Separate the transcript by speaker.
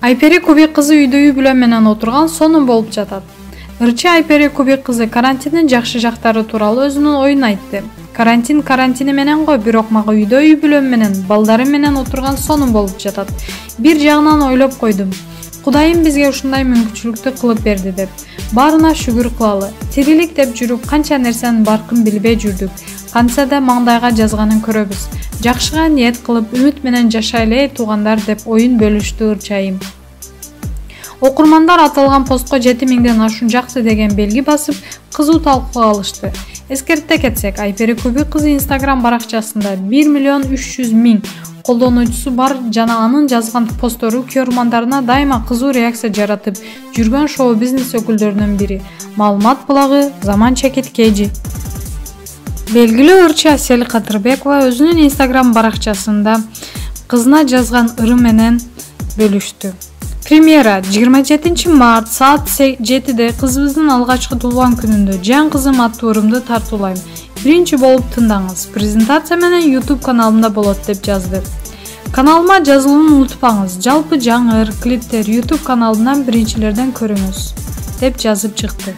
Speaker 1: Айпери Кубик кызы үйдө үй бүлө менен отурган сонун болуп жатат. Ырчы Айпери Кубик кызы карантиндин жакшы жактары тууралуу өзүнүн оюн айтты. Карантини менен го, бирок мага үйдө үй бүлөм менен, балдарым менен отурган сонун болуп жатат. Бир жагынан ойлоп койдум. Кудайым бизге ушундай мүмкүнчүлүктү кылып берди деп. Баарына шүгүр кылалы. Тирилик деп жүрүп канча нерсенин баркын билбей жүрдүк. Канча да маңдайга жазганын көрөбүз. Жакшыга ниет кылып, үмүт менен жашайлы туугандар деп оюн бөлүштү Ырчайым. Окурмандар аталган постко 7000ден ашуун жакты деген белги басып, кызуу талкууга алышты. Эскерте кетсек, Айпери Кубик кызы Instagram баракчасында 1.300.000 колдонуучусу бар жана анын жазган посттору көрөрмандарына дайыма кызуу реакция жаратып жүргөн шоу-бизнес өкүлдөрүнүн бири. Маалымат булагы Заман Чекиткежи. Белгилүү ырчы Асель Кадырбекова өзүнүн Instagram баракчасында кызына жазган ыры менен бөлүштү. Премьера 27 март саат 7-де кызыбыздын алгачкы туулган күнүндө Жан кызым аттуу ырымды тартуулайм. Биринчи болуп тыңдаңыз. Презентация менен YouTube каналымда болот деп жазды. Каналыма жазылууну унутпаңыз. Жалпы жаңы ыр, клиптер YouTube каналынан биринчилерден көрүңүз деп жазып чыкты.